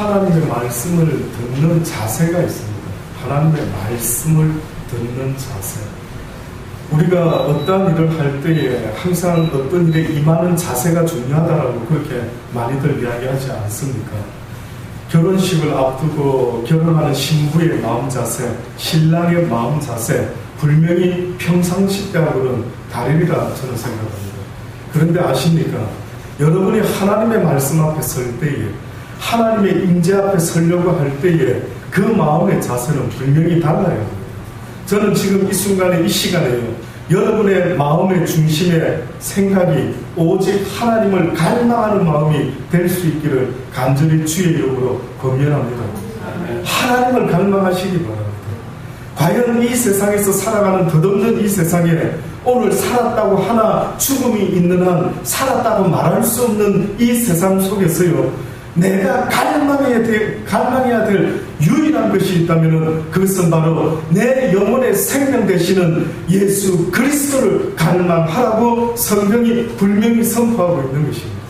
하나님의 말씀을 듣는 자세가 있습니다. 하나님의 말씀을 듣는 자세. 우리가 어떤 일을 할 때에 항상 어떤 일에 임하는 자세가 중요하다라고 그렇게 많이들 이야기하지 않습니까? 결혼식을 앞두고 결혼하는 신부의 마음 자세, 신랑의 마음 자세, 분명히 평상시 때하고는 다르리라 저는 생각합니다. 그런데 아십니까? 여러분이 하나님의 말씀 앞에 설 때에, 하나님의 임재 앞에 서려고 할 때에 그 마음의 자세는 분명히 달라야 합니다. 저는 지금 이 순간에, 이 시간에요, 여러분의 마음의 중심에 생각이 오직 하나님을 갈망하는 마음이 될 수 있기를 간절히 주의 이름으로 권면합니다. 하나님을 갈망하시기 바랍니다. 과연 이 세상에서 살아가는 덧없는 이 세상에 오늘 살았다고 하나 죽음이 있는 한 살았다고 말할 수 없는 이 세상 속에서요, 내가 갈망해야 될 유일한 것이 있다면 그것은 바로 내 영혼의 생명 되시는 예수 그리스도를 갈망하라고 성경이 분명히 선포하고 있는 것입니다.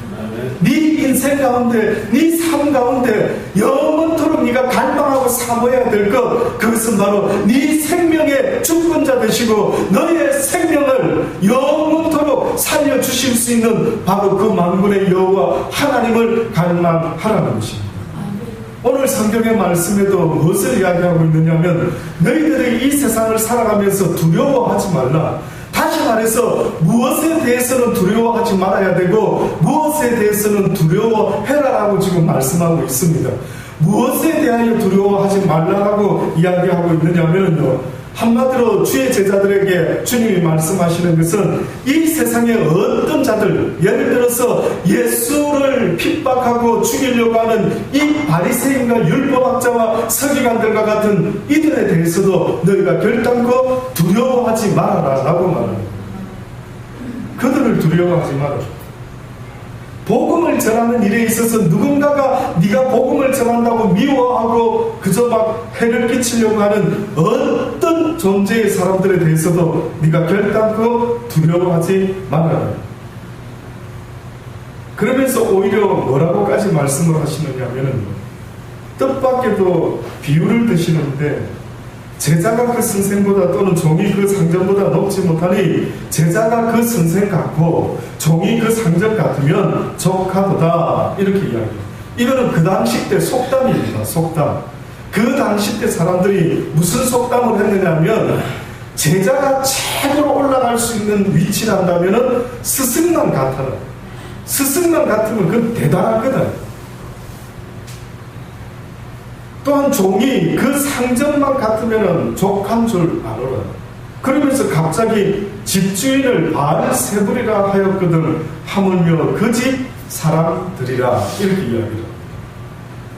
네 인생 가운데, 네 삶 가운데 영원토록 네가 갈망하고 사모해야 될 것, 그것은 바로 네 생명의 주권자 되시고 너의 생명을 영원토록 살려주실 수 있는 바로 그 만군의 여호와 하나님을 갈망하라는 것입니다. 오늘 성경의 말씀에도 무엇을 이야기하고 있느냐면, 너희들이 이 세상을 살아가면서 두려워하지 말라. 다시 말해서 무엇에 대해서는 두려워하지 말아야 되고 무엇에 대해서는 두려워해라라고 지금 말씀하고 있습니다. 무엇에 대하여 두려워하지 말라라고 이야기하고 있느냐면요, 한마디로 주의 제자들에게 주님이 말씀하시는 것은 이 세상의 어떤 자들, 예를 들어서 예수를 핍박하고 죽이려고 하는 이 바리새인과 율법학자와 서기관들과 같은 이들에 대해서도 너희가 결단코 두려워하지 말아라 라고 말합니다. 그들을 두려워하지 말아라. 복음을 전하는 일에 있어서 누군가가 네가 복음을 전한다고 미워하고 그저 막 해를 끼치려고 하는 어떤 존재의 사람들에 대해서도 네가 결단코 두려워하지 말아라. 그러면서 오히려 뭐라고까지 말씀을 하시느냐면, 뜻밖에도 비유를 드시는데 제자가 그 선생보다 또는 종이 그 상전보다 높지 못하니 제자가 그 선생 같고 종이 그 상전 같으면 족하도다, 이렇게 이야기해요. 이거는 그 당시 때 속담입니다. 속담. 그 당시 때 사람들이 무슨 속담을 했느냐면, 제자가 최고로 올라갈 수 있는 위치를 한다면 스승만 같아라. 스승만 같으면 그건 대단하거든. 또한 종이 그 상전만 같으면 족한 줄 알아라. 그러면서 갑자기 집주인을 바알세불이라 하였거든 하물며 그 집 사람들이라, 이렇게 이야기를.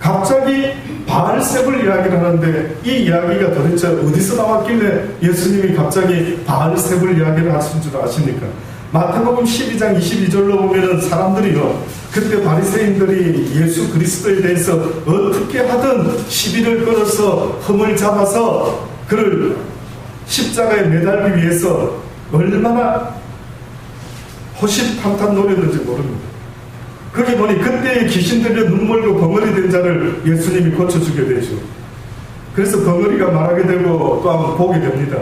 갑자기 바알세불 이야기를 하는데 이 이야기가 도대체 어디서 나왔길래 예수님이 갑자기 바알세불 이야기를 하신 줄 아십니까? 마태복음 12장 22절로 보면은 사람들이요, 그때 바리새인들이 예수 그리스도에 대해서 어떻게 하든 시비를 걸어서 흠을 잡아서 그를 십자가에 매달기 위해서 얼마나 호시탐탐 노렸는지 모릅니다. 거기 보니 그때의 귀신 들려 눈물로 벙어리 된 자를 예수님이 고쳐주게 되죠. 그래서 벙어리가 말하게 되고 또 한번 보게 됩니다.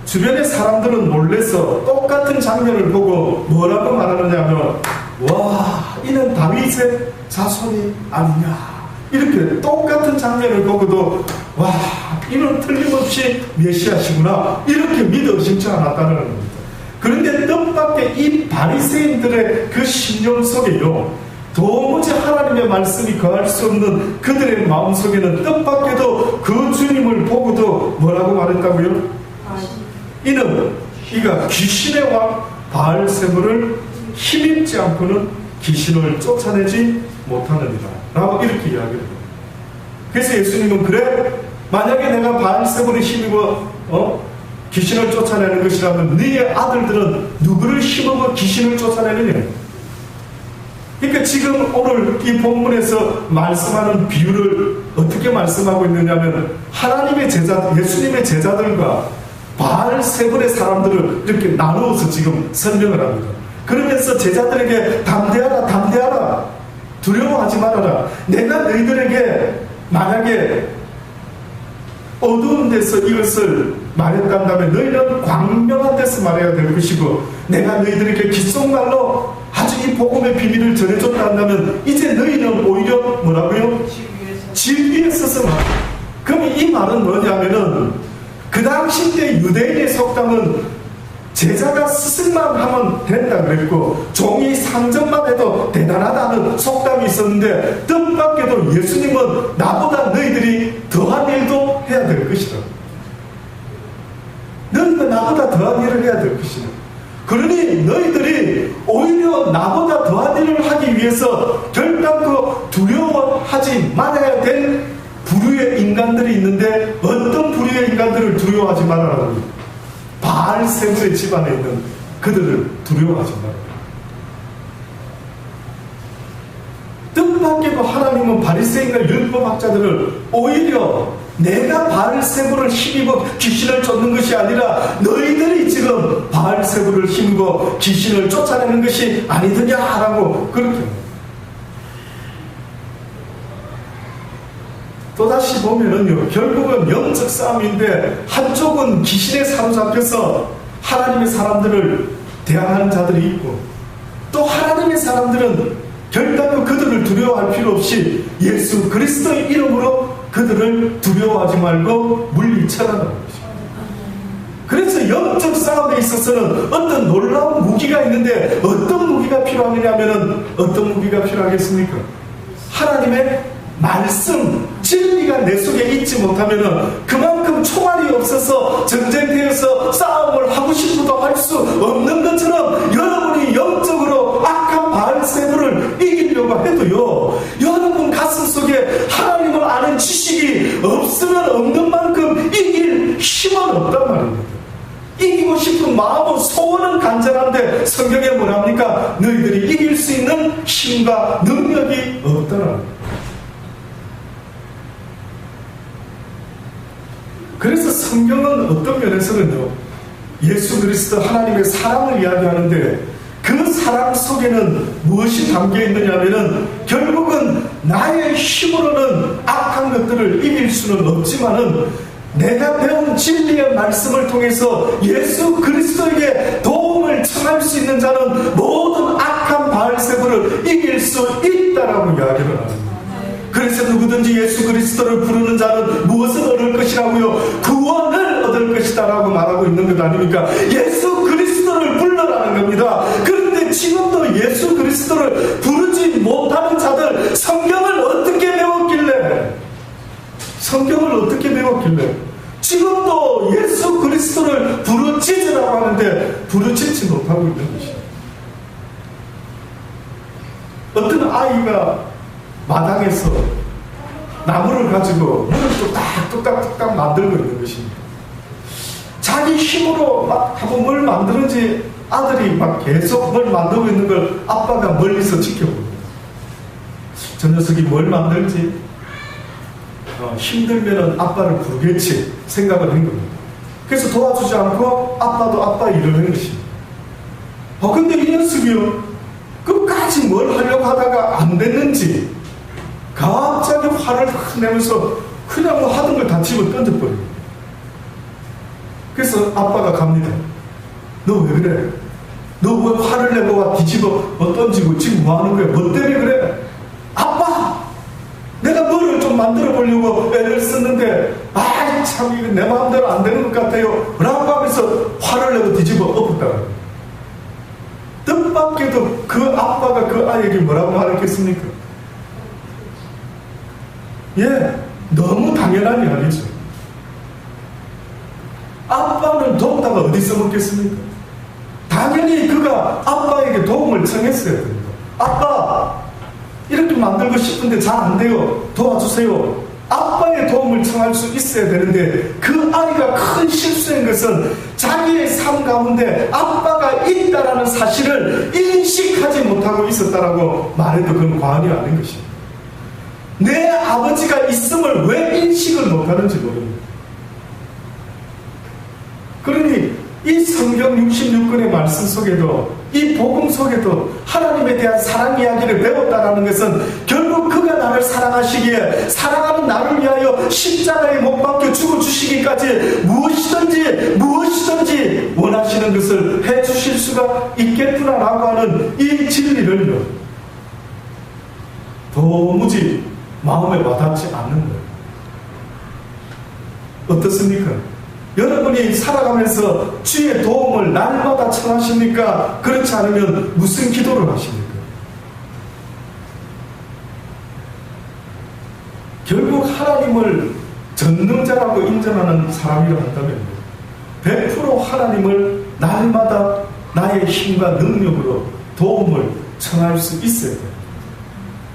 주변의 사람들은 놀래서 똑같은 장면을 보고 뭐라고 말하느냐 하면, 와, 이는 다윗의 자손이 아니냐, 이렇게 똑같은 장면을 보고도 와, 이는 틀림없이 메시아시구나, 이렇게 믿어 의심치 않았다는 겁니다. 그런데 뜻밖의 이 바리새인들의 그 신념 속에요, 도무지 하나님의 말씀이 거할 수 없는 그들의 마음속에는 뜻밖에도 그 주님을 보고도 뭐라고 말했다고요? 이는 이가 귀신의 왕 바알세불을 힘입지 않고는 귀신을 쫓아내지 못하느니라 라고 이렇게 이야기를 해요. 그래서 예수님은, 그래, 만약에 내가 바알세불을 힘입어 귀신을 쫓아내는 것이라면 너의 아들들은 누구를 힘입어 귀신을 쫓아내느냐. 그러니까 지금 오늘 이 본문에서 말씀하는 비유를 어떻게 말씀하고 있느냐면, 하나님의 제자, 예수님의 제자들과 바알세불의 사람들을 이렇게 나누어서 지금 설명을 합니다. 그러면서 제자들에게 담대하라, 담대하라, 두려워하지 두려워하지 말아라. 내가 너희들에게 만약에 어두운 데서 이것을 말했단다면 너희는 광명한 데서 말해야 될 것이고, 내가 너희들에게 귓속말로 아주 이 복음의 비밀을 전해줬다 한다면 이제 너희는 오히려 뭐라고요? 질 위에 서서 말. 그럼 이 말은 뭐냐면은 그 당시 때 유대인의 속담은 제자가 스승만 하면 된다 그랬고 종이 상전만 해도 대단하다는 속담이 있었는데, 뜻밖에도 예수님은 나보다 너희들이 더한 일도 해야 될 것이다. 너희가 나보다 더한 일을 해야 될 것이다. 그러니 너희들이 오히려 나보다 더한 일을 하기 위해서 결단코 두려워하지 말아야 될 부류의 인간들이 있는데, 어떤 부류의 인간들을 두려워하지 말아라고? 바알세불의 집안에 있는 그들을 두려워하지 말아라. 뜻밖에도 하나님은 바리새인과 율법학자들을 오히려 내가 바알세불을 힘입어 귀신을 쫓는 것이 아니라 너희들이 지금 바알세불을 힘입어 귀신을 쫓아내는 것이 아니더냐라고 그렇게 합니다. 또다시 보면은요, 결국은 영적 싸움인데 한쪽은 귀신에 사로잡혀서 하나님의 사람들을 대항하는 자들이 있고, 또 하나님의 사람들은 결단코 그들을 두려워할 필요 없이 예수 그리스도의 이름으로 그들을 두려워하지 말고 물리쳐라는 것입니다. 그래서 영적 싸움에 있어서는 어떤 놀라운 무기가 있는데, 어떤 무기가 필요하냐면은 어떤 무기가 필요하겠습니까? 하나님의 말씀, 진리가 내 속에 있지 못하면은 그만큼 총알이 없어서 전쟁터에서 싸움을 하고 싶어도 할 수 없는 것처럼, 여러분이 영적으로 악한 바알세불을 이기려고 해도요, 여러분 가슴 속에 하나님을 아는 지식이 없으면 없는 만큼 이길 힘은 없단 말입니다. 이기고 싶은 마음은, 소원은 간절한데 성경에 뭐랍니까? 너희들이 이길 수 있는 힘과 능력이 없다는 겁니다. 그래서 성경은 어떤 면에서는요, 예수 그리스도 하나님의 사랑을 이야기하는데, 그 사랑 속에는 무엇이 담겨 있느냐면은 결국은 나의 힘으로는 악한 것들을 이길 수는 없지만은 내가 배운 진리의 말씀을 통해서 예수 그리스도에게 도움을 청할 수 있는 자는 모든 악한 바알세불을 이길 수 있다라고 이야기를 합니다. 그래서 누구든지 예수 그리스도를 부르는 자는 무엇을 얻을 것이라고요? 구원을 얻을 것이다 라고 말하고 있는 것 아닙니까? 예수 그리스도를 불러라는 겁니다. 그런데 지금도 예수 그리스도를 부르지 못하는 자들, 성경을 어떻게 배웠길래 지금도 예수 그리스도를 부르짖으라고 하는데 부르짖지 못하고 있는 것입니다. 어떤 아이가 마당에서 나무를 가지고 문을 뚝딱뚝딱 만들고 있는 것입니다. 자기 힘으로 막 한번 뭘 만드는지 아들이 막 계속 뭘 만들고 있는 걸 아빠가 멀리서 지켜봅니다. 저 녀석이 뭘 만들지? 힘들면은 아빠를 부르겠지 생각을 한 겁니다. 그래서 도와주지 않고 아빠도 아빠 일을 하는 것입니다. 근데 이 녀석이요, 끝까지 뭘 하려고 하다가 안 됐는지 갑자기 화를 내면서 그냥 뭐 하던 걸 다 집어 던져버립니다. 그래서 아빠가 갑니다. 너 왜 그래? 너 왜 화를 내고 뒤집어 던지고 지금 뭐 하는 거야? 뭐 때문에 그래? 아빠! 내가 뭐를 좀 만들어 보려고 애를 썼는데 참 이거 내 마음대로 안 되는 것 같아요 라고 하면서 화를 내고 뒤집어 엎었다. 뜻밖에도 그 아빠가 그 아이에게 뭐라고 말했겠습니까? 너무 당연한 이야기죠. 아빠는 돕다가 어디서 먹겠습니까? 당연히 그가 아빠에게 도움을 청했어야 됩니다. 아빠, 이렇게 만들고 싶은데 잘 안 돼요. 도와주세요. 아빠의 도움을 청할 수 있어야 되는데, 그 아이가 큰 실수한 것은 자기의 삶 가운데 아빠가 있다라는 사실을 인식하지 못하고 있었다라고 말해도 그건 과언이 아닌 것입니다. 내 아버지가 있음을 왜 인식을 못하는지 모릅니다. 그러니 이 성경 66권의 말씀 속에도, 이 복음 속에도 하나님에 대한 사랑 이야기를 배웠다라는 것은 결국 나를 사랑하시기에 사랑하는 나를 위하여 십자가에 못 박혀 죽어주시기까지 무엇이든지 원하시는 것을 해주실 수가 있겠구나라고 하는 이 진리를요, 도무지 마음에 와닿지 않는 거예요. 어떻습니까? 여러분이 살아가면서 주의 도움을 날마다 청하십니까? 그렇지 않으면 무슨 기도를 하십니까? 결국 하나님을 전능자라고 인정하는 사람이라 한다면 100% 하나님을 날마다 나의 힘과 능력으로 도움을 청할 수 있어야 돼요.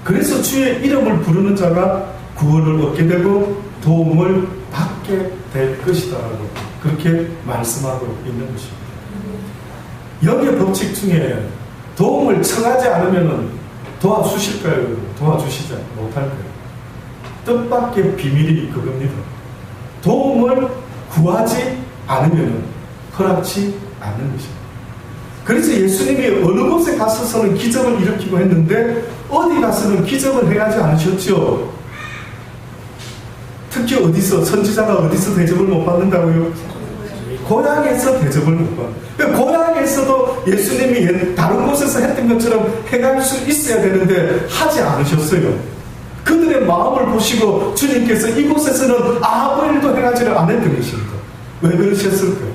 그래서 주의 이름을 부르는 자가 구원을 얻게 되고 도움을 받게 될 것이다라고 그렇게 말씀하고 있는 것입니다. 영의 법칙 중에 도움을 청하지 않으면 도와주실까요? 도와주시지 못할까요? 뜻밖의 비밀이 그겁니다. 도움을 구하지 않으면 허락치 않는 것입니다. 그래서 예수님이 어느 곳에 가서서는 기적을 일으키고 했는데 어디 가서는 기적을 행하지 않으셨죠. 특히 어디서, 선지자가 어디서 대접을 못 받는다고요? 고향에서 대접을 못 받는. 고향에서도 예수님이 다른 곳에서 했던 것처럼 행할 수 있어야 되는데 하지 않으셨어요. 그들의 마음을 보시고 주님께서 이곳에서는 아무 일도 행하지를 않았던 것입니다. 왜 그러셨을까요?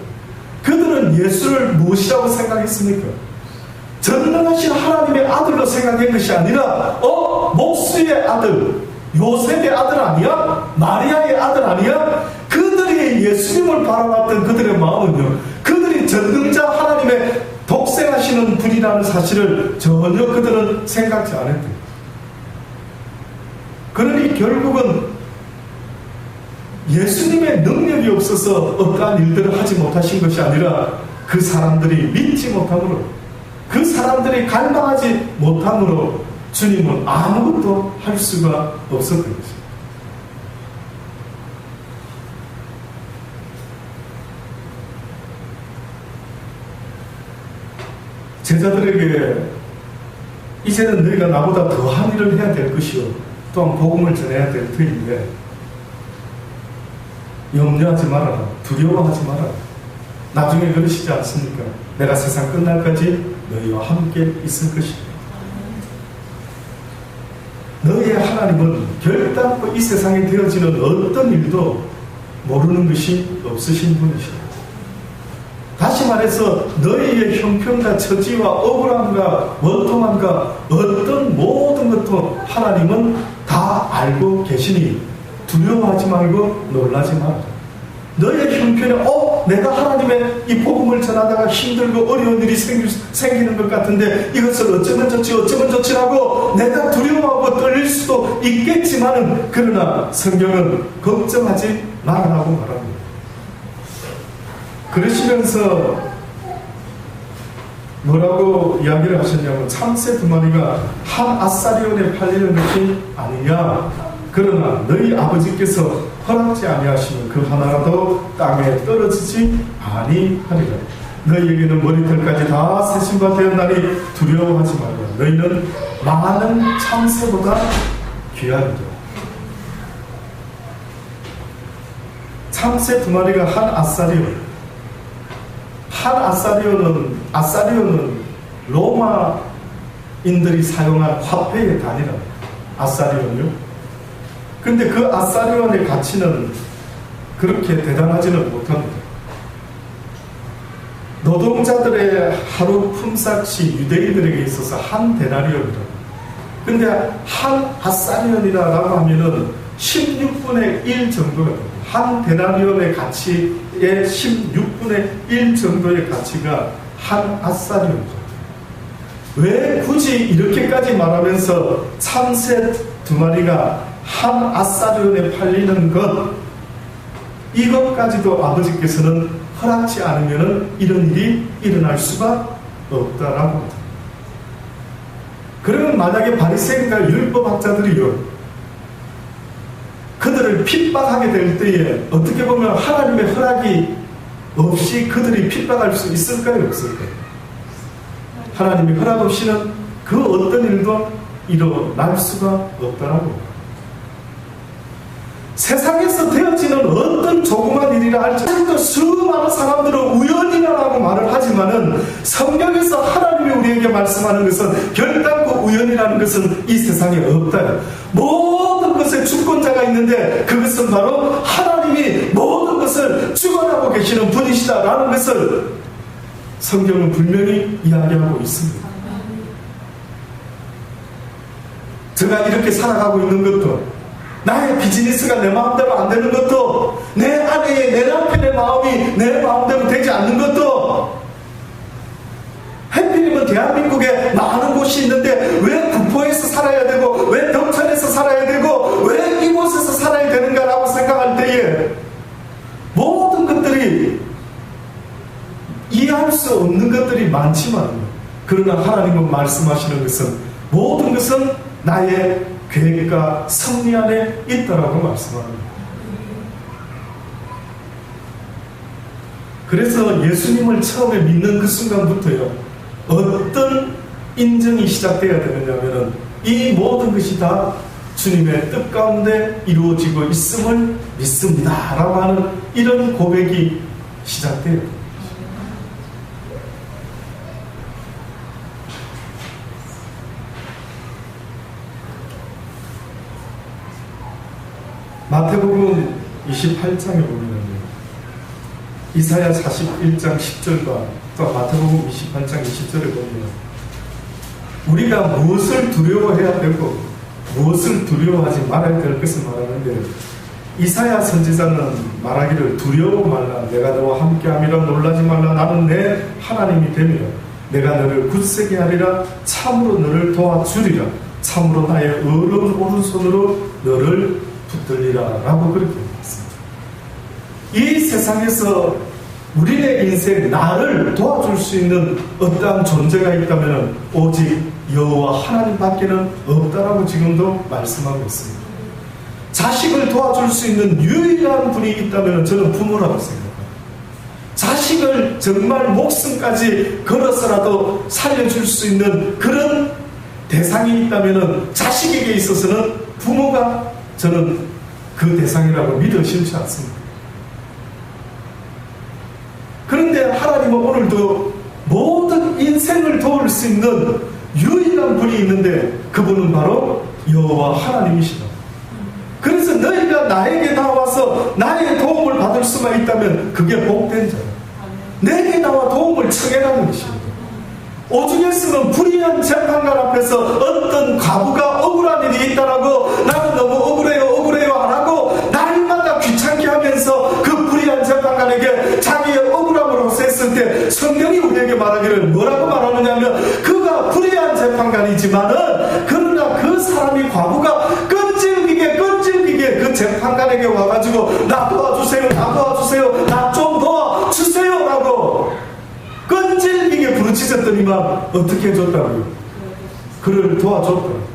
그들은 예수를 무엇이라고 생각했습니까? 전능하신 하나님의 아들로 생각한 것이 아니라 목수의 아들, 요셉의 아들 아니야? 마리아의 아들 아니야? 그들이 예수님을 바라봤던 그들의 마음은요, 그들이 전능자 하나님의 독생하시는 분이라는 사실을 전혀 그들은 생각지 않았대요. 그러니 결국은 예수님의 능력이 없어서 어떠한 일들을 하지 못하신 것이 아니라 그 사람들이 믿지 못함으로, 그 사람들이 갈망하지 못함으로 주님은 아무것도 할 수가 없었던 것입니다. 제자들에게 이제는 너희가 나보다 더한 일을 해야 될 것이요 또한 복음을 전해야 될 터인데 염려하지 말아라, 두려워하지 말아라. 나중에 그러시지 않습니까? 내가 세상 끝날까지 너희와 함께 있을 것이다. 너희의 하나님은 결단코 이 세상에 되어지는 어떤 일도 모르는 것이 없으신 분이시다. 다시 말해서 너희의 형편과 처지와 억울함과 원통함과 어떤 모든 것도 하나님은 다 알고 계시니 두려워하지 말고 놀라지 마라. 너의 형편에 내가 하나님의 이 복음을 전하다가 힘들고 어려운 일이 생기는 것 같은데 이것을 어쩌면 좋지라고 내가 두려워하고 떨릴 수도 있겠지만은, 그러나 성경은 걱정하지 말라고 말합니다. 그러시면서 뭐라고 이야기를 하셨냐면, 참새 2마리가 한 아사리온에 팔리는 것이 아니냐. 그러나 너희 아버지께서 허락지 아니하시면 그 하나라도 땅에 떨어지지 아니하리라. 너희에게는 머리털까지 다 세신 바 되었나니 두려워하지 말라. 너희는 많은 참새보다 귀하리라. 참새 2마리가 한 아사리온은 로마인들이 사용한 화폐의 단위라. 아사리온요. 근데 그 아사리온의 가치는 그렇게 대단하지는 못합니다. 노동자들의 하루 품삯이 유대인들에게 있어서 한 데나리온이라고. 근데 한 아사리온이라고 하면은 16분의 1 정도가 됩니다. 한 데나리온의 가치의 16분의 1 정도의 가치가 한 아사리온입니다. 왜 굳이 이렇게까지 말하면서 참새 2마리가 한 아사리온에 팔리는 것, 이것까지도 아버지께서는 허락지 않으면 이런 일이 일어날 수가 없다라고 합니다. 그러면 만약에 바리새인과 율법학자들이요, 그들을 핍박하게 될 때에 어떻게 보면 하나님의 허락이 없이 그들이 핍박할 수 있을까요? 없을까요? 하나님의 허락 없이는 그 어떤 일도 일어날 수가 없다라고. 세상에서 되어지는 어떤 조그만 일이라 할지라도 수많은 사람들은 우연이라고 말을 하지만은 성경에서 하나님이 우리에게 말씀하는 것은 결단코 우연이라는 것은 이 세상에 없다. 모든 것에 주권자가 있는데 그것은 바로 하나님이 모든 것을 주관하고 계시는 분이시다라는 것을 성경은 분명히 이야기하고 있습니다. 제가 이렇게 살아가고 있는 것도, 나의 비즈니스가 내 마음대로 안 되는 것도, 내 아내의, 내 남편의 마음이 내 마음대로 되지 않는 것도, 하필이면 대한민국에 많은 곳이 있는데 왜 구포에서 살아야 되고, 왜 덕천에서 살아야 되고, 왜 이곳에서 살아야 되는가라고 생각할 때에 모든 것들이 이해할 수 없는 것들이 많지만, 그러나 하나님은 말씀하시는 것은 모든 것은 나의 계획과 섭리 안에 있다라고 말씀합니다. 그래서 예수님을 처음에 믿는 그 순간부터요, 어떤 인정이 시작되어야 되느냐면은 이 모든 것이 다 주님의 뜻 가운데 이루어지고 있음을 믿습니다 라고 하는 이런 고백이 시작돼요. 마태복음 28장에 보면 이사야 41장 10절과 또 마태복음 28장 20절에 보면 우리가 무엇을 두려워해야 되고 무엇을 두려워하지 말아야 될 것을 말하는데, 이사야 선지자는 말하기를 두려워 말라, 내가 너와 함께함이라, 놀라지 말라, 나는 내 하나님이 되며 내가 너를 굳세게 하리라, 참으로 너를 도와주리라, 참으로 나의 오른손으로 너를 붙들리라 라고 그렇게 말했습니다. 이 세상에서 우리의 인생, 나를 도와줄 수 있는 어떠한 존재가 있다면 오직 여호와 하나님밖에는 없다라고 지금도 말씀하고 있습니다. 자식을 도와줄 수 있는 유일한 분이 있다면 저는 부모라고 생각합니다. 자식을 정말 목숨까지 걸어서라도 살려줄 수 있는 그런 대상이 있다면 자식에게 있어서는 부모가 저는 그 대상이라고 믿어 심지 않습니다. 그런데 하나님은 오늘도 모든 인생을 도울 수 있는 유일한 분이 있는데 그분은 바로 여호와 하나님이시다. 그래서 너희가 나에게 나와서 나의 도움을 받을 수만 있다면 그게 복된 자다. 내게 나와 도움을 청해라는 것입니다. 오죽 했으면 불의한 재판관 앞에서 어떤 과부가 억울한 일이 있다라고 나는 너무 억울해요 안 하고 날마다 귀찮게 하면서 그 불의한 재판관에게 자기의 억울함을 호소했을 때 성경이 우리에게 말하기를 뭐라고 말하느냐면, 그가 불의한 재판관이지만은 그러나 그 사람이 과부가 끈질기게 그 재판관에게 와가지고 나 도와주세요 나 좀 도와주세요 라고 끈질기게 부르짖었더니만 어떻게 해줬다고요? 그를 도와줬다고요.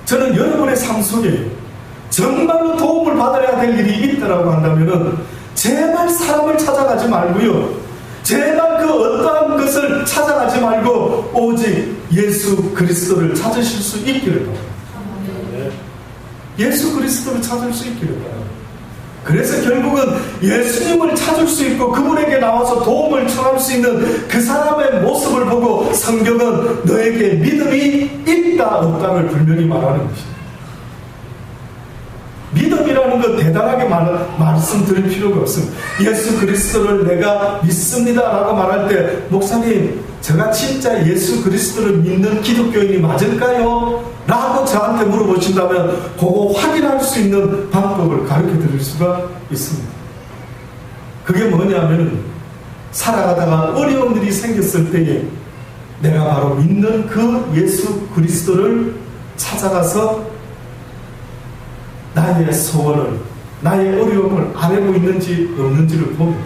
저는 여러분의 삶 속에 정말로 도움을 받아야 될 일이 있다라고 한다면은 제발 사람을 찾아가지 말고요, 제발 그 어떠한 것을 찾아가지 말고 오직 예수 그리스도를 찾으실 수 있기를 바랍니다. 예수 그리스도를 찾을 수 있기를 바랍니다. 그래서 결국은 예수님을 찾을 수 있고 그분에게 나와서 도움을 청할 수 있는 그 사람의 모습을 보고 성경은 너에게 믿음이 있다 없다를 분명히 말하는 것입니다. 믿음이라는 건 대단하게 말씀드릴 필요가 없습니다. 예수 그리스도를 내가 믿습니다 라고 말할 때, 목사님 제가 진짜 예수 그리스도를 믿는 기독교인이 맞을까요? 라고 저한테 물어보신다면 그거 확인할 수 있는 방법을 가르쳐 드릴 수가 있습니다. 그게 뭐냐면, 살아가다가 어려운 일이 생겼을 때에 내가 바로 믿는 그 예수 그리스도를 찾아가서 나의 소원을, 나의 어려움을 알고 있는지 없는지를 봅니다.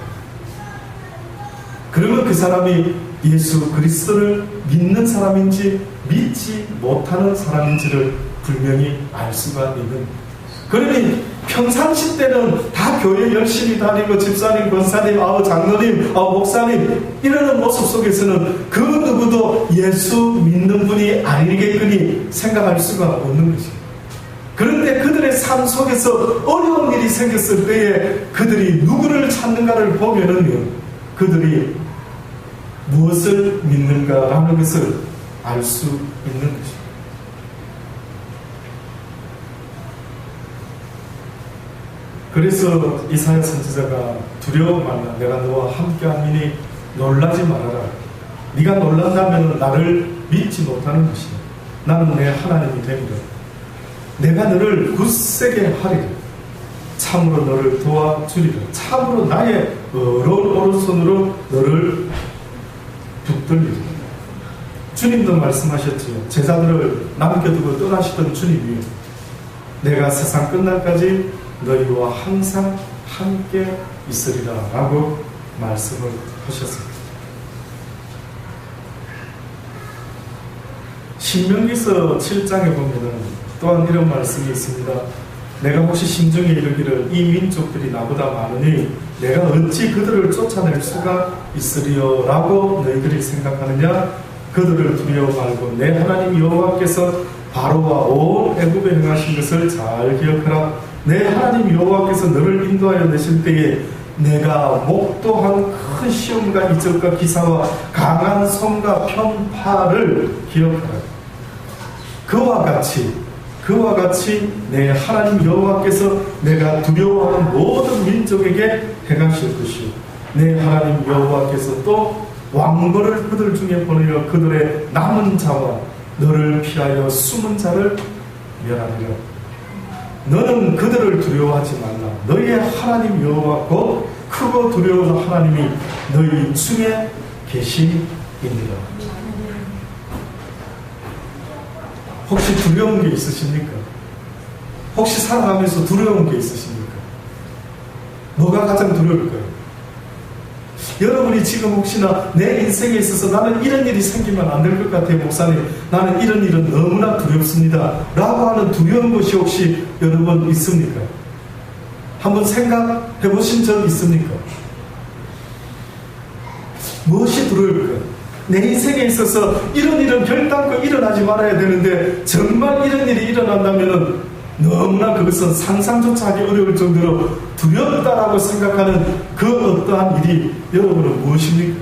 그러면 그 사람이 예수 그리스도를 믿는 사람인지 믿지 못하는 사람인지를 분명히 알 수가 있는. 그러니 평상시 때는 다 교회 열심히 다니고 집사님, 권사님, 장로님, 목사님 이러는 모습 속에서는 그 누구도 예수 믿는 분이 아니겠거니 생각할 수가 없는 것입니다. 그런데 그들의 삶 속에서 어려운 일이 생겼을 때에 그들이 누구를 찾는가를 보면은 그들이 무엇을 믿는가라는 것을 알 수 있는 것입니다. 그래서 이사야 선지자가 두려워 말라. 내가 너와 함께함이니 놀라지 말아라. 네가 놀란다면 나를 믿지 못하는 것이다. 나는 내 하나님이 됩니다. 내가 너를 굳세게 하리라. 참으로 너를 도와주리라. 참으로 나의 어려운 오른손으로 너를 붙들리라. 주님도 말씀하셨지요. 제자들을 남겨두고 떠나시던 주님이 내가 세상 끝날까지 너희와 항상 함께 있으리라 라고 말씀을 하셨습니다. 신명기서 7장에 보면은 또한 이런 말씀이 있습니다. 내가 혹시 심중에 이르기를 이 민족들이 나보다 많으니 내가 어찌 그들을 쫓아낼 수가 있으리요 라고 너희들이 생각하느냐. 그들을 두려워 말고 내 하나님 여호와께서 바로와 온 애굽에 행하신 것을 잘 기억하라. 내 하나님 여호와께서 너를 인도하여 내실 때에 내가 목도한 큰 시험과 이적과 기사와 강한 손과 편파를 기억하라. 그와 같이 내 하나님 여호와께서 내가 두려워하는 모든 민족에게 행하실 것이요. 내 하나님 여호와께서 또 왕벌을 그들 중에 보내어 그들의 남은 자와 너를 피하여 숨은 자를 멸하리라. 너는 그들을 두려워하지 말라. 너희의 하나님 여호와 곧 크고 두려운 하나님이 너희 중에 계시니라. 혹시 두려운 게 있으십니까? 혹시 살아가면서 두려운 게 있으십니까? 뭐가 가장 두려울까요? 여러분이 지금 혹시나 내 인생에 있어서 나는 이런 일이 생기면 안 될 것 같아요, 목사님. 나는 이런 일은 너무나 두렵습니다. 라고 하는 두려운 것이 혹시 여러분 있습니까? 한번 생각해 보신 적 있습니까? 무엇이 두려울까요? 내 인생에 있어서 이런 일은 결단코 일어나지 말아야 되는데 정말 이런 일이 일어난다면 너무나 그것은 상상조차 하기 어려울 정도로 두렵다라고 생각하는 그 어떠한 일이 여러분은 무엇입니까?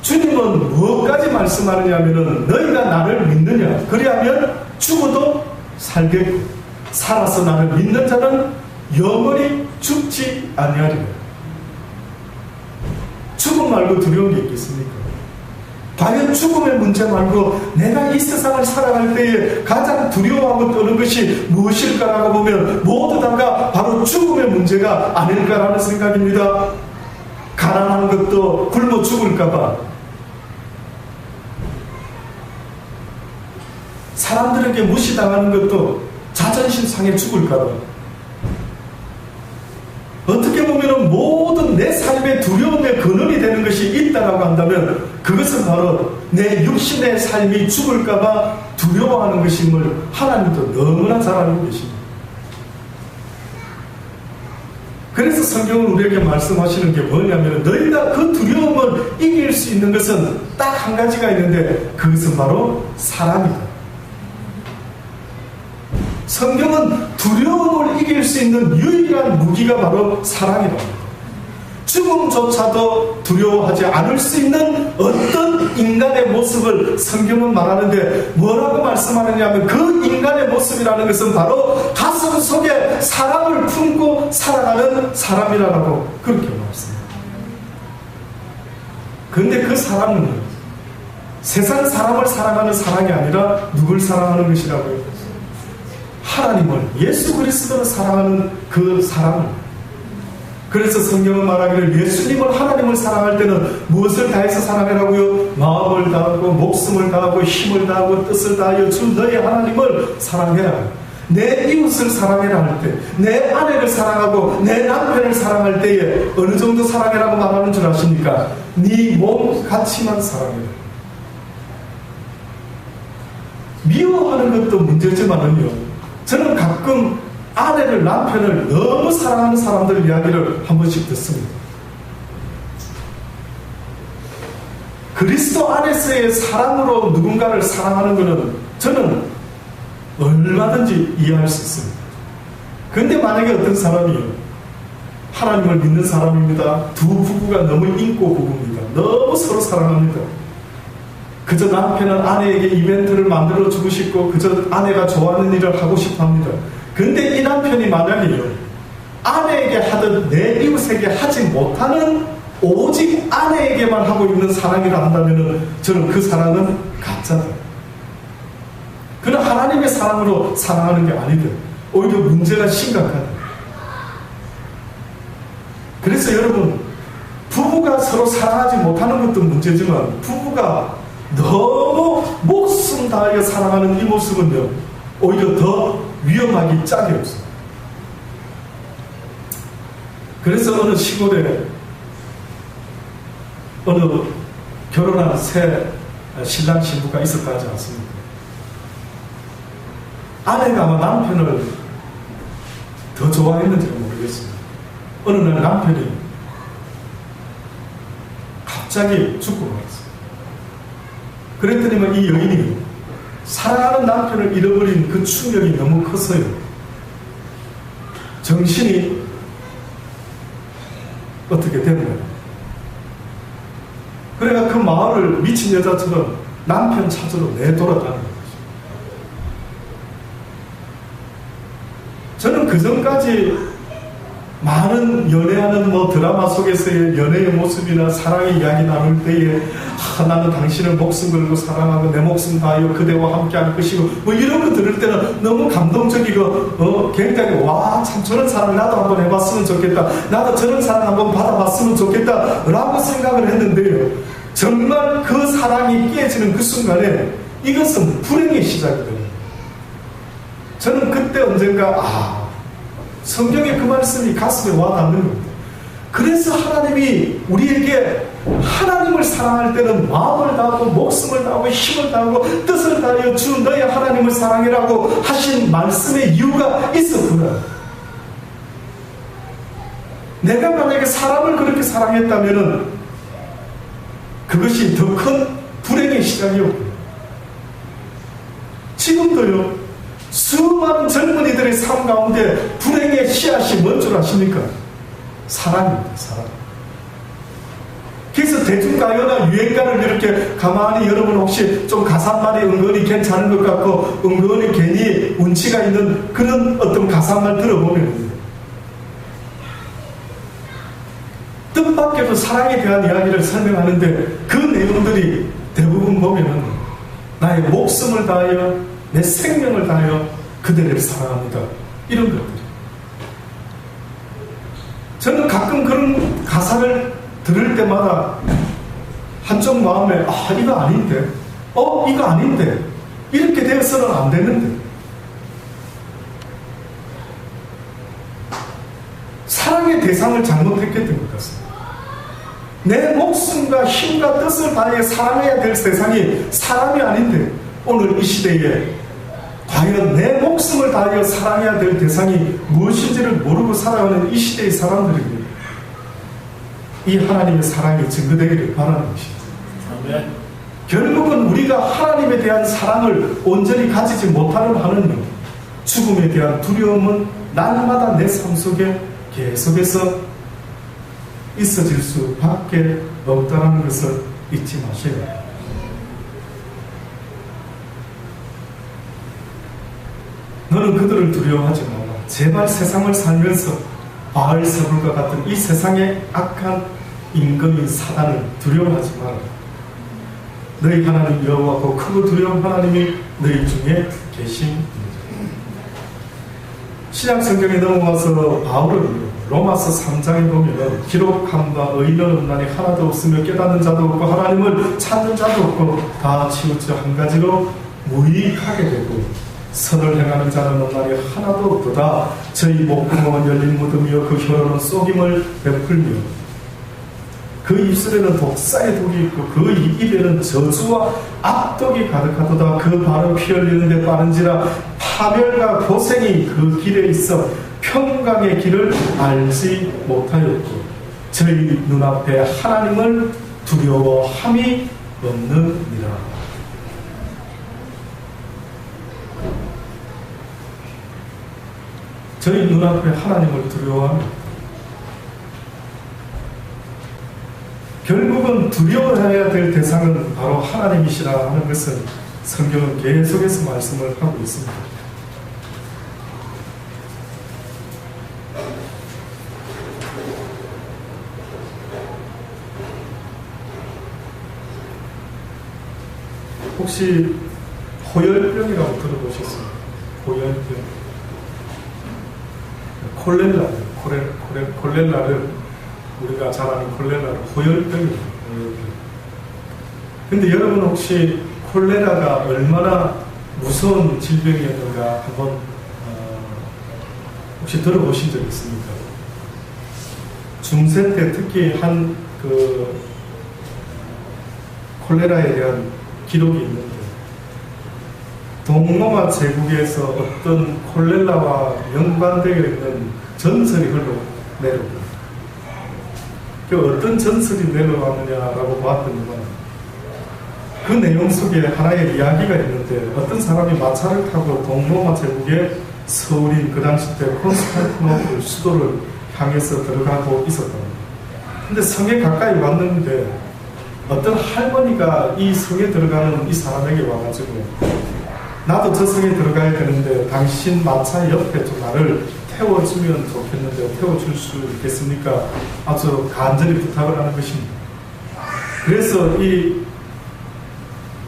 주님은 무엇까지 말씀하느냐 하면은 너희가 나를 믿느냐 그리하면 죽어도 살겠고 살아서 나를 믿는 자는 영원히 죽지 아니하리라. 죽음 말고 두려운 게 있겠습니까? 과연 죽음의 문제 말고 내가 이 세상을 살아갈 때에 가장 두려워하고 떠는 것이 무엇일까라고 보면 모두 다가 바로 죽음의 문제가 아닐까라는 생각입니다. 가난한 것도 굶어 죽을까봐, 사람들에게 무시당하는 것도 자존심 상해 죽을까봐, 어떻게 보면 모든 내 삶의 두려움의 근원이 되는 것이 있다라고 한다면 그것은 바로 내 육신의 삶이 죽을까봐 두려워하는 것임을 하나님도 너무나 잘 알고 계십니다. 그래서 성경은 우리에게 말씀하시는 게 뭐냐면 너희가 그 두려움을 이길 수 있는 것은 딱 한 가지가 있는데 그것은 바로 사랑이다. 성경은 두려움을 이길 수 있는 유일한 무기가 바로 사랑이다. 죽음조차도 두려워하지 않을 수 있는 어떤 인간의 모습을 성경은 말하는데 뭐라고 말씀하느냐 하면 그 인간의 모습이라는 것은 바로 가슴 속에 사랑을 품고 살아가는 사람이라고 그렇게 말씀합니다. 그런데 그 사랑은 세상 사람을 사랑하는 사랑이 아니라 누굴 사랑하는 것이라고요? 하나님을, 예수 그리스도를 사랑하는 그 사랑. 그래서 성경은 말하기를 예수님을, 하나님을 사랑할 때는 무엇을 다해서 사랑하라고요? 마음을 다하고 목숨을 다하고 힘을 다하고 뜻을 다하여 주 너의 하나님을 사랑해라. 내 이웃을 사랑해라 할 때, 내 아내를 사랑하고 내 남편을 사랑할 때에 어느 정도 사랑해라고 말하는 줄 아십니까? 네 몸 같이만 사랑해라. 미워하는 것도 문제지만은요, 저는 가끔 아내를, 남편을 너무 사랑하는 사람들 이야기를 한 번씩 듣습니다. 그리스도 안에서의 사랑으로 누군가를 사랑하는 것은 저는 얼마든지 이해할 수 있습니다. 그런데 만약에 어떤 사람이 하나님을 믿는 사람입니다. 두 부부가 너무 인고 부부입니다. 너무 서로 사랑합니다. 그저 남편은 아내에게 이벤트를 만들어주고 싶고 그저 아내가 좋아하는 일을 하고 싶어 합니다. 그런데 이 남편이 만약에 아내에게 하듯 내 이웃에게 하지 못하는 오직 아내에게만 하고 있는 사랑이라 한다면 저는 그 사랑은 가짜다. 그는 하나님의 사랑으로 사랑하는 게 아니다. 오히려 문제가 심각하다. 그래서 여러분, 부부가 서로 사랑하지 못하는 것도 문제지만 부부가 너무 목숨 다하여 사랑하는 이 모습은요, 오히려 더 위험하기 짝이 없어요. 그래서 어느 시골에 어느 결혼한 새 신랑 신부가 있었다 하지 않습니까? 아내가 아마 남편을 더 좋아했는지는 모르겠습니다. 어느 날 남편이 갑자기 죽고 말았어요. 그랬더니만 이 여인이 사랑하는 남편을 잃어버린 그 충격이 너무 컸어요. 정신이 어떻게 된 거예요. 그래가 그 마을을 미친 여자처럼 남편 찾으러 내돌아다니는 거죠. 저는 그 전까지 많은 연애하는 드라마 속에서의 연애의 모습이나 사랑의 이야기 나눌 때에 나는 당신을 목숨 걸고 사랑하고 내 목숨 다하여 그대와 함께 할 것이고 이런 거 들을 때는 너무 감동적이고 굉장히 참 저런 사랑 나도 한번 해봤으면 좋겠다, 나도 저런 사랑 한번 받아봤으면 좋겠다 라고 생각을 했는데요, 정말 그 사랑이 깨지는 그 순간에 이것은 불행의 시작이 됩니다. 저는 그때 언젠가 성경의 그 말씀이 가슴에 와닿는 겁니다. 그래서 하나님이 우리에게 하나님을 사랑할 때는 마음을 다하고 목숨을 다하고 힘을 다하고 뜻을 다하여 주 너의 하나님을 사랑해라고 하신 말씀의 이유가 있었구나. 내가 만약에 사람을 그렇게 사랑했다면 그것이 더 큰 불행의 시작이었구나. 지금도요, 수많은 젊은이들의 삶 가운데 불행의 씨앗이 뭔 줄 아십니까? 사랑입니다. 사랑. 그래서 대중가요나 유행가를 이렇게 가만히 여러분 혹시 좀 가사말이 은근히 괜찮은 것 같고 은근히 괜히 운치가 있는 그런 어떤 가사말 들어보면 뜻밖에도 사랑에 대한 이야기를 설명하는데 그 내용들이 대부분 보면은 나의 목숨을 다하여 내 생명을 다하여 그대를 사랑합니다. 이런 것들. 저는 가끔 그런 가사를 들을 때마다 한쪽 마음에 이거 아닌데, 이거 아닌데, 이렇게 되어서는 안 되는데. 사랑의 대상을 잘못했던 것 같습니다. 내 목숨과 힘과 뜻을 다해 사랑해야 될 대상이 사람이 아닌데 오늘 이 시대에 과연 내 목숨을 다하여 사랑해야 될 대상이 무엇인지를 모르고 살아가는 이 시대의 사람들입니다. 이 하나님의 사랑이 증거되기를 바라는 것입니다. 결국은 우리가 하나님에 대한 사랑을 온전히 가지지 못하는 한은 죽음에 대한 두려움은 날마다 내 삶 속에 계속해서 있어질 수밖에 없다는 것을 잊지 마셔야 해요. 너는 그들을 두려워하지 마라. 제발 세상을 살면서 바알세불과 같은 이 세상의 악한 임금인 사단을 두려워하지 마라. 너희 하나님 여호와고 크고 두려운 하나님이 너희 중에 계십니다. 신약 성경에 넘어와서 바울은 로마서 3장에 보면 기록한 바 의인은 없나니 하나도 없으며 깨닫는 자도 없고 하나님을 찾는 자도 없고 다 치우쳐 한 가지로 무익하게 되고 선을 행하는 자는 없나니 하나도 없도다. 저희 목구멍은 열린 무덤이요 그 혀로는 쏘김을 베풀며 그 입술에는 독사의 독이 있고 그 입에는 저주와 악독이 가득하도다. 그 발은 피 흘리는데 빠른지라 파멸과 고생이 그 길에 있어 평강의 길을 알지 못하였고 저희 눈앞에 하나님을 두려워함이 없느니라. 저희 눈앞에 하나님을 두려워함이 없다. 결국은 두려워해야 될 대상은 바로 하나님이시라 하는 것은 성경은 계속해서 말씀을 하고 있습니다. 혹시 호열병이라고 들어보셨습니까? 호열병. 콜레라를 우리가 잘 아는 콜레라를 호열병이에요. 근데 여러분 혹시 콜레라가 얼마나 무서운 질병이었는가 한번 혹시 들어보신 적 있습니까? 중세 때 특히 한 콜레라에 대한 기록이 있는데 동로마 제국에서 어떤 콜레라와 연관되어 있는 전설이 흘러내려옵니다. 그 어떤 전설이 내려왔느냐라고 봤더니만 그 내용 속에 하나의 이야기가 있는데 어떤 사람이 마차를 타고 동로마 제국의 서울인 그 당시 때 콘스탄티노플 수도를 향해서 들어가고 있었답니다. 근데 성에 가까이 왔는데 어떤 할머니가 이 성에 들어가는 이 사람에게 와가지고 나도 저 성에 들어가야 되는데 당신 마차 옆에 좀 나를 태워주면 좋겠는데 태워줄 수 있겠습니까? 아주 간절히 부탁을 하는 것입니다. 그래서 이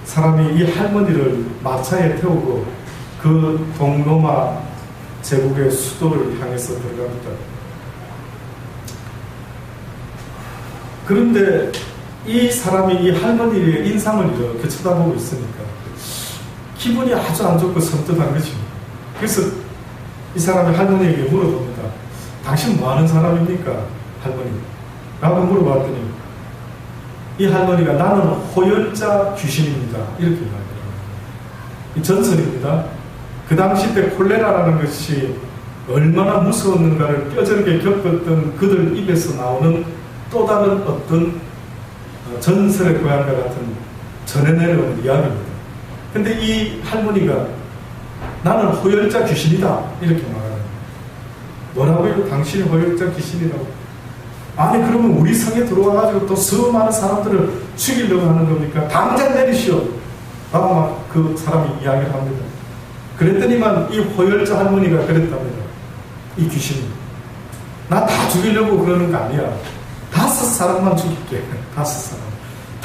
사람이 이 할머니를 마차에 태우고 그 동로마 제국의 수도를 향해서 들어갑니다. 그런데 이 사람이 이 할머니의 인상을 이렇게 쳐다보고 있으니까 기분이 아주 안 좋고 섬뜩한 것입니다. 그래서 이 사람이 할머니에게 물어봅니다. 당신 뭐 하는 사람입니까? 할머니. 라고 물어봤더니 이 할머니가 나는 호열자 귀신입니다. 이렇게 말합니다. 이 전설입니다. 그 당시 때 콜레라라는 것이 얼마나 무서웠는가를 뼈저리게 겪었던 그들 입에서 나오는 또 다른 어떤 전설의 고향과 같은 전해 내려오는 이야기입니다. 근데 이 할머니가 나는 호열자 귀신이다 이렇게 말합니다. 뭐라고요? 당신이 호열자 귀신이라고? 아니 그러면 우리 성에 들어와가지고 또 수많은 사람들을 죽이려고 하는 겁니까? 당장 내리시오 라고 막 그 사람이 이야기를 합니다. 그랬더니만 이 호열자 할머니가 그랬답니다. 이 귀신이 나 다 죽이려고 그러는 거 아니야. 5사람만 죽일게.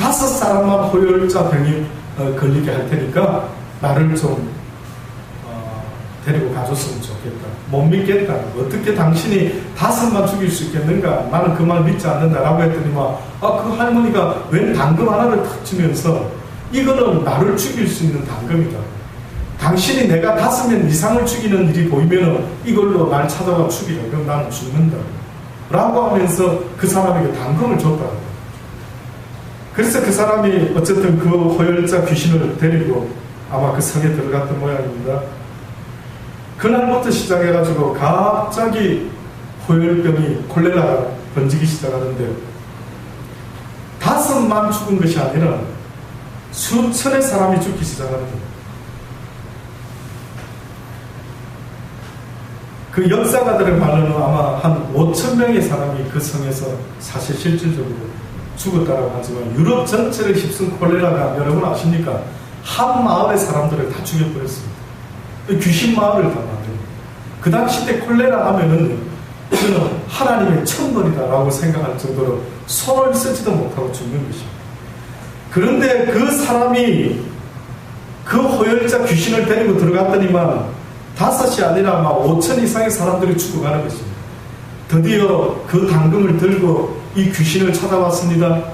5사람만 호열자 병이 걸리게 할 테니까 나를 좀 데리고 가줬으면 좋겠다. 못 믿겠다. 어떻게 당신이 5만 죽일 수 있겠는가? 나는 그 말 믿지 않는다라고 했더니만 그 할머니가 웬 당금 하나를 탁 주면서 이거는 나를 죽일 수 있는 당금이다. 당신이 내가 5명 이상을 죽이는 일이 보이면 이걸로 날 찾아와 죽이라. 그럼 나는 죽는다. 라고 하면서 그 사람에게 당금을 줬다. 그래서 그 사람이 어쨌든 그 호열자 귀신을 데리고 아마 그 성에 들어갔던 모양입니다. 그날부터 시작해가지고 갑자기 호열병이 콜레라가 번지기 시작하는데 5만 죽은 것이 아니라 수천의 사람이 죽기 시작합니다. 그 역사가들의 말로는 아마 한 5,000명의 사람이 그 성에서 사실 실질적으로 죽었다고 하지만 유럽 전체를 휩쓴 콜레라가 여러분 아십니까? 한 마을의 사람들을 다 죽여버렸습니다. 귀신 마을을 다 만듭니다. 그 당시 때 콜레라 하면은 이거는 하나님의 천벌이다라고 생각할 정도로 손을 쓰지도 못하고 죽는 것입니다. 그런데 그 사람이 그 호열자 귀신을 데리고 들어갔더니만 5이 아니라 막 5천 이상의 사람들이 죽어가는 것입니다. 드디어 그 당금을 들고 이 귀신을 찾아왔습니다.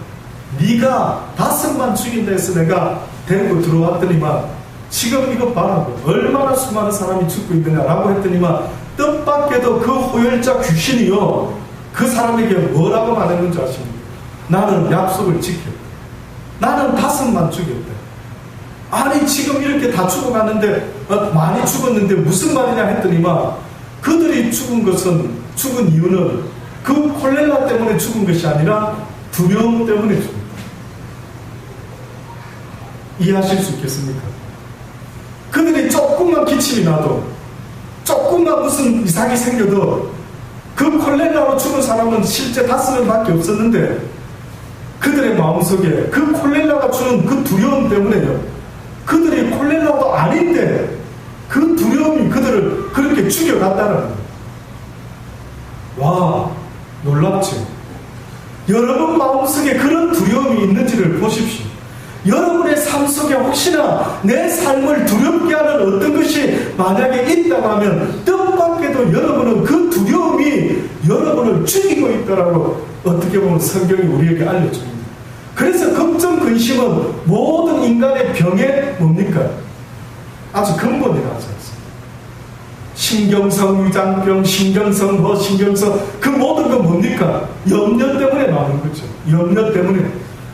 네가 5만 죽인다 해서 내가 데리고 들어왔더니만 지금 이거 봐라고 얼마나 수많은 사람이 죽고 있느냐라고 했더니만 뜻밖에도 그 호열자 귀신이요 그 사람에게 뭐라고 말했는지 아십니까? 나는 약속을 지켰다. 나는 5만 죽였다. 아니 지금 이렇게 다 죽어가는데 많이 죽었는데 무슨 말이냐 했더니만 그들이 죽은 이유는 그 콜레라 때문에 죽은 것이 아니라 두려움 때문에 죽은 거예요. 이해하실 수 있겠습니까? 그들이 조금만 기침이 나도 조금만 무슨 이상이 생겨도 그 콜레라로 죽은 사람은 실제 5명밖에 없었는데 그들의 마음속에 그 콜레라가 주는 그 두려움 때문에요. 그들이 콜레라도 아닌데 그 두려움이 그들을 그렇게 죽여갔다는 거예요. 와, 놀랍죠? 여러분 마음속에 그런 두려움이 있는지를 보십시오. 여러분의 삶 속에 혹시나 내 삶을 두렵게 하는 어떤 것이 만약에 있다고 하면 뜻밖에도 여러분은 그 두려움이 여러분을 죽이고 있다라고 어떻게 보면 성경이 우리에게 알려줍니다. 그래서 걱정, 근심은 모든 인간의 병의 뭡니까? 아주 근본이라고 하지 않습니까? 신경성 위장병, 신경성 신경성 그 모든 건 뭡니까? 염려 때문에 나오는 거죠. 염려 때문에.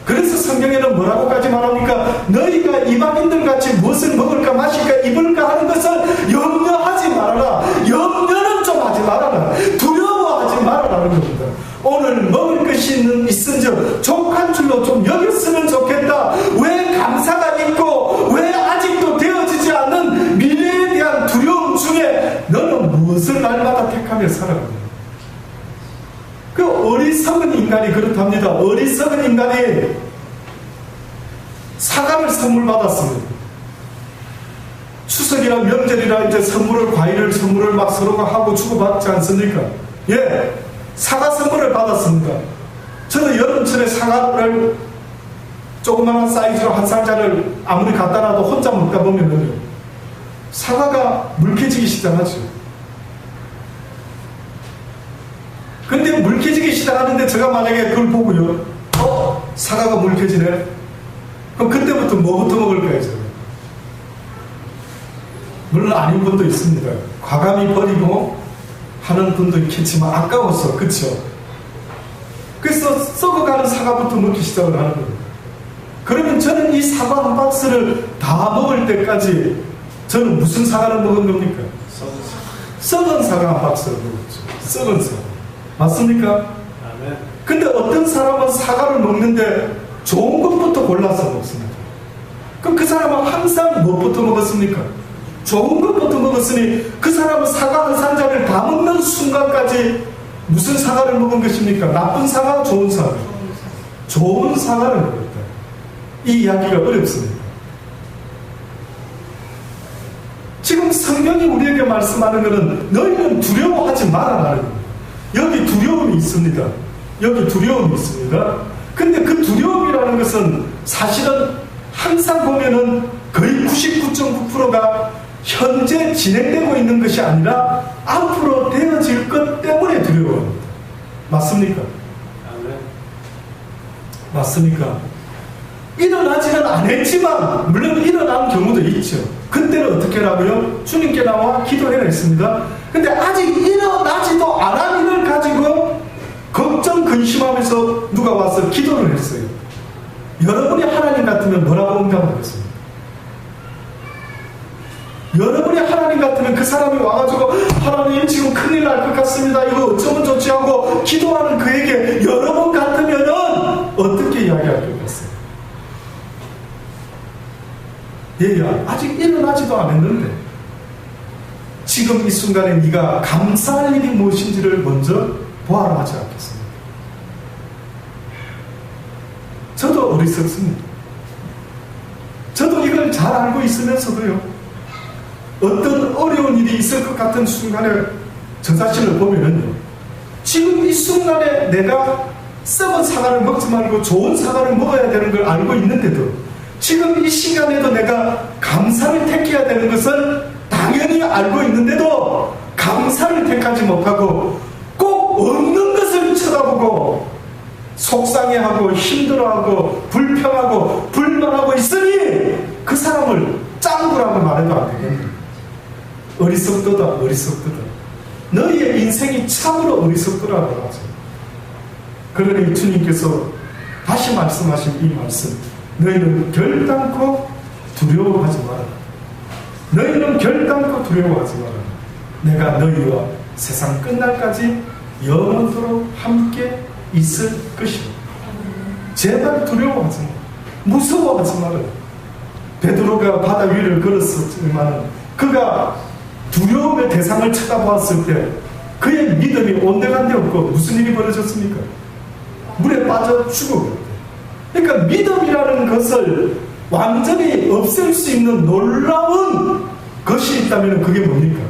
그래서 성경에는 뭐라고까지 말합니까? 너희가 이방인들 같이 무엇을 먹을까 마실까 입을까 하는 것을 염려하지 말아라. 염려는 좀 하지 말아라. 두려워하지 말아라는 겁니다. 오늘 먹을 것이 있은즉 족한 줄로 좀 여겼으면 좋겠다. 왜 감사가 있고 왜 아직도 되어지지 않는 미래에 대한 두려움 중에 너는 무엇을 날마다 택하며 살아갑니다. 그 어리석은 인간이 그렇답니다. 어리석은 인간이 사과를 선물 받았습니다. 추석이나 명절이나 이제 과일을 선물을 막 서로가 하고 주고받지 않습니까? 예, 사과 선물을 받았습니다. 저는 여름철에 사과를 조그마한 사이즈로 한 상자를 아무리 갖다 놔도 혼자 먹다 보면은 사과가 물개지기 시작하죠. 근데 물개지기 시작하는데 제가 만약에 그걸 보고요, 사과가 물개지네? 그럼 그때부터 뭐부터 먹을까요, 제가? 물론 아닌 분도 있습니다. 과감히 버리고 하는 분도 있겠지만 아까워서, 그쵸? 그래서 썩어가는 사과부터 먹기 시작을 하는 거예요. 그러면 저는 이 사과 한 박스를 다 먹을 때까지 저는 무슨 사과를 먹은 겁니까? 썩은 사과 한 박스를 먹었죠. 썩은 사과. 맞습니까? 근데 어떤 사람은 사과를 먹는데 좋은 것부터 골라서 먹습니다. 그럼 그 사람은 항상 무엇부터 먹었습니까? 좋은 것부터 먹었으니 그 사람은 사과 한 상자를 다 먹는 순간까지 무슨 사과를 먹은 것입니까? 나쁜 사과, 좋은 사과? 좋은 사과를 먹었다. 이 이야기가 어렵습니다. 지금 성경이 우리에게 말씀하는 것은 너희는 두려워하지 말아라는 겁니다. 여기 두려움이 있습니다. 여기 두려움이 있습니다. 근데 그 두려움이라는 것은 사실은 항상 보면은 거의 99.9%가 현재 진행되고 있는 것이 아니라 앞으로 되어질 것 때문에 두려워합니다. 맞습니까? 맞습니까? 일어나지는 않았지만 물론 일어난 경우도 있죠. 그때는 어떻게 하라고요? 주님께 나와 기도해라 했습니다. 근데 아직 일어나지도 않은 일을 가지고 걱정 근심하면서 누가 와서 기도를 했어요. 여러분이 하나님 같으면 뭐라고 응답하겠습니까? 여러분이 하나님 같으면 그 사람이 와가지고 하나님 지금 큰일 날 것 같습니다. 이거 어쩌면 좋지 하고 기도하는 그에게 여러분 같으면은 어떻게 이야기할 것 같습니까? 얘야 아직 일어나지도 않았는데 지금 이 순간에 네가 감사할 일이 무엇인지를 먼저 보아라 하지 않겠습니까? 저도 어리석습니다. 저도 이걸 잘 알고 있으면서도요, 어떤 어려운 일이 있을 것 같은 순간에 저 자신을 보면은요, 지금 이 순간에 내가 썩은 사과를 먹지 말고 좋은 사과를 먹어야 되는 걸 알고 있는데도 지금 이 시간에도 내가 감사를 택해야 되는 것을 당연히 알고 있는데도 감사를 택하지 못하고 꼭 없는 것을 쳐다보고 속상해하고 힘들어하고 불평하고 불만하고 있으니 그 사람을 짱구라고 말해도 안 되겠네. 어리석도다, 어리석도다. 너희의 인생이 참으로 어리석더라고 하죠. 그러니 주님께서 다시 말씀하신 이 말씀, 너희는 결단코 두려워하지 마라. 너희는 결단코 두려워하지 마라. 내가 너희와 세상 끝날까지 영원토록 함께 있을 것이다. 제발 두려워하지 마라. 무서워하지 마라. 베드로가 바다 위를 걸었었지만 그가 두려움의 대상을 쳐다보았을 때 그의 믿음이 온데간데 없고 무슨 일이 벌어졌습니까? 물에 빠져 죽어버렸대. 그러니까 믿음이라는 것을 완전히 없앨 수 있는 놀라운 것이 있다면 그게 뭡니까?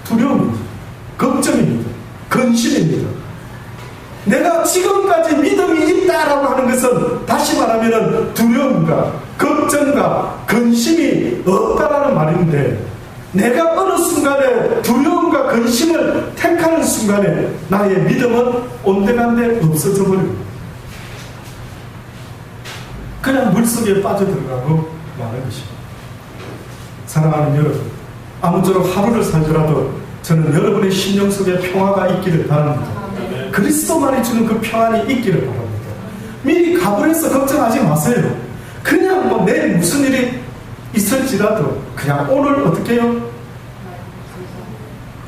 두려움입니다. 걱정입니다. 근심입니다. 내가 지금까지 믿음이 있다라고 하는 것은 다시 말하면 두려움과 걱정과 근심이 없다라는 말인데 내가 어느 순간에 두려움과 근심을 택하는 순간에 나의 믿음은 온데간데 없어져 버립니다. 그냥 물속에 빠져들어가고 마는 것입니다. 사랑하는 여러분, 아무쪼록 하루를 살더라도 저는 여러분의 심령 속에 평화가 있기를 바랍니다. 그리스도만이 주는 그 평안이 있기를 바랍니다. 미리 가불해서 걱정하지 마세요. 그냥 뭐 내일 무슨 일이 있을지라도 그냥 오늘 어떻게 해요?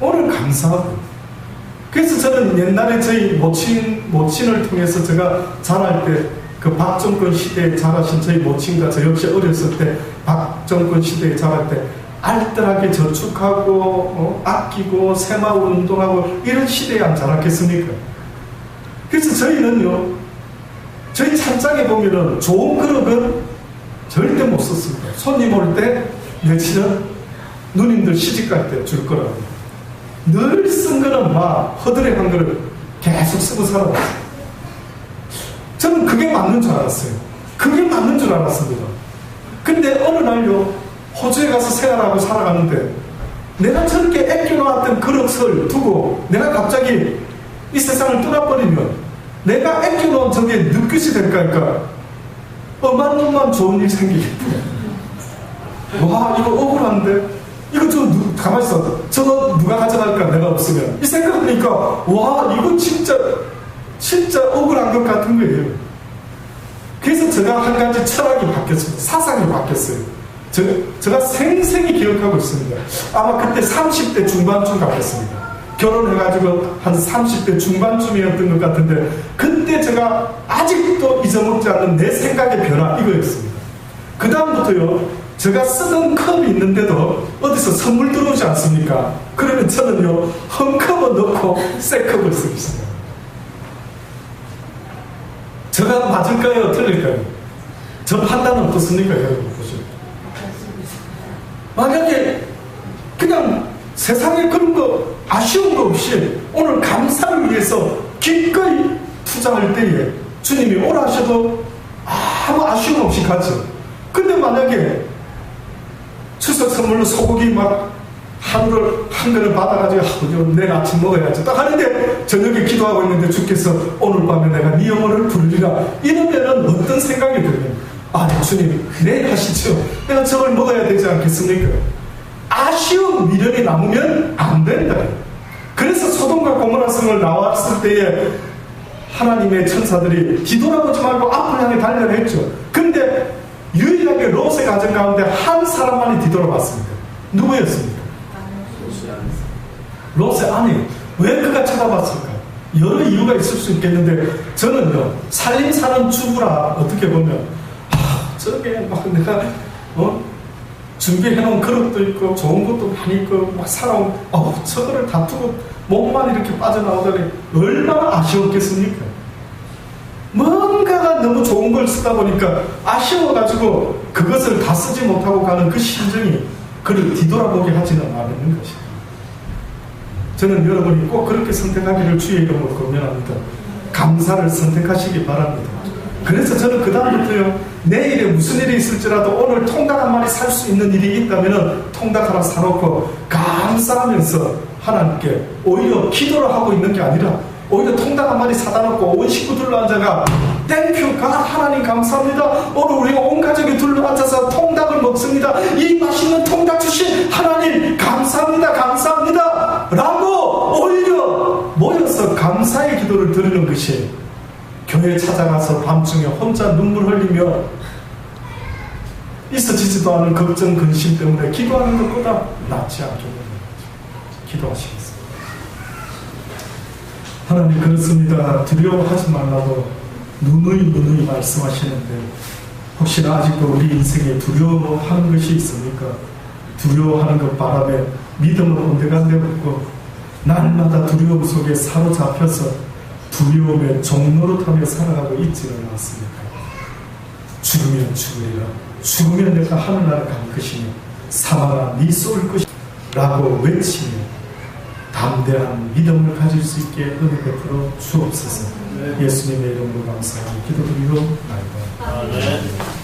오늘 감사하고. 그래서 저는 옛날에 저희 모친을 통해서 제가 자랄 때 그 박정권 시대에 자라신 저희 모친과 저 역시 어렸을 때 박정권 시대에 자랄 때 알뜰하게 저축하고 아끼고 새마을 운동하고 이런 시대에 안 자랐겠습니까? 그래서 저희는요, 저희 찬장에 보면은 좋은 그릇은 절대 못 썼습니다. 손님 올 때 며칠은 누님들 시집갈 때 줄 거라고. 늘 쓴 거는 막 허드렛 한 그릇 계속 쓰고 살아왔어요. 저는 그게 맞는 줄 알았어요. 그게 맞는 줄 알았습니다. 근데 어느 날요, 호주에 가서 생활하고 살아가는데 내가 저렇게 아껴놓았던 그릇을 두고 내가 갑자기 이 세상을 떠나버리면 내가 아껴놓은 저게 늑굿이 될까 할까? 어만놈만 좋은 일 생기겠다. 와, 이거 억울한데? 이거 가만히 있어. 저거 누가 가져갈까? 내가 없으면. 이 생각하니까 와, 이거 진짜 억울한 것 같은 거예요. 그래서 제가 한 가지 철학이 바뀌었습니다. 사상이 바뀌었어요. 제가 생생히 기억하고 있습니다. 아마 그때 30대 중반쯤 같았습니다. 결혼해가지고 한 30대 중반쯤이었던 것 같은데 그때 제가 아직도 잊어먹지 않는 내 생각의 변화 이거였습니다. 그 다음부터요, 제가 쓰던 컵이 있는데도 어디서 선물 들어오지 않습니까? 그러면 저는요, 헝컵을 넣고 새 컵을 쓰고 있습니다. 제가 맞을까요? 틀릴까요? 저 판단은 어떻습니까? 여러분 보시죠. 만약에 그냥 세상에 그런 거 아쉬운 거 없이 오늘 감사를 위해서 기꺼이 투자할 때에 주님이 오라 하셔도 아무 아쉬움 없이 가죠. 근데 만약에 추석 선물로 소고기 막 하루를 한 그릇 받아가지고 내일 아침 먹어야지 딱 하는데 저녁에 기도하고 있는데 주께서 오늘 밤에 내가 네 영혼을 부르리라 이러면은 어떤 생각이 들면 주님 내일 하시죠. 내가 저걸 먹어야 되지 않겠습니까? 아쉬운 미련이 남으면 안 된다. 그래서 소돔과 고모라 성을 나왔을 때에 하나님의 천사들이 뒤돌아보지 말고 앞을 향해 달려라 했죠. 근데 유일하게 롯의 가정 가운데 한 사람만이 뒤돌아봤습니다. 누구였습니까? 롯의 아내. 왜 그가 쳐다봤을까? 여러 이유가 있을 수 있겠는데 저는요, 살림 사는 주부라 어떻게 보면 저게 막 내가 준비해놓은 그릇도 있고 좋은 것도 많이 있고 막 살아온 저거를 다투고 몸만 이렇게 빠져나오다니 얼마나 아쉬웠겠습니까? 뭔가가 너무 좋은 걸 쓰다 보니까 아쉬워가지고 그것을 다 쓰지 못하고 가는 그 심정이 그를 뒤돌아보게 하지는 않는 것입니다. 저는 여러분이 꼭 그렇게 선택하기를 주의 이름으로 권면합니다. 감사를 선택하시기 바랍니다. 그래서 저는 그 다음부터요, 내일에 무슨 일이 있을지라도 오늘 통닭 한 마리 살 수 있는 일이 있다면 통닭 하나 사놓고 감사하면서 하나님께 오히려 기도를 하고 있는 게 아니라 오히려 통닭 한 마리 사다 놓고 온 식구들로 앉아가 땡큐 갓 하나님 감사합니다. 오늘 우리가 온 가족이 둘러 앉아서 통닭을 먹습니다. 이 맛있는 통닭 주신 하나님 감사합니다. 감사합니다 라고 오히려 모여서 감사의 기도를 드리는 것이 교회 찾아가서 밤중에 혼자 눈물 흘리며 있어지지도 않은 걱정, 근심 때문에 기도하는 것보다 낫지 않겠느냐. 기도하시겠습니다. 하나님, 그렇습니다. 두려워하지 말라고 누누이 말씀하시는데 혹시나 아직도 우리 인생에 두려워하는 것이 있습니까? 두려워하는 것 바람에 믿음을 온데간데 없고 날마다 두려움 속에 사로잡혀서 두려움의 종노릇하며 살아가고 있지는 않습니까? 죽으면 죽으리라. 죽으면 내가 하늘나라 갈 것이며 사망아 네 쏠 것이라 라고 외치며 담대한 믿음을 가질 수 있게 은혜 베풀어 주옵소서. 예수님의 이름으로 감사하고 기도드리고 나이다.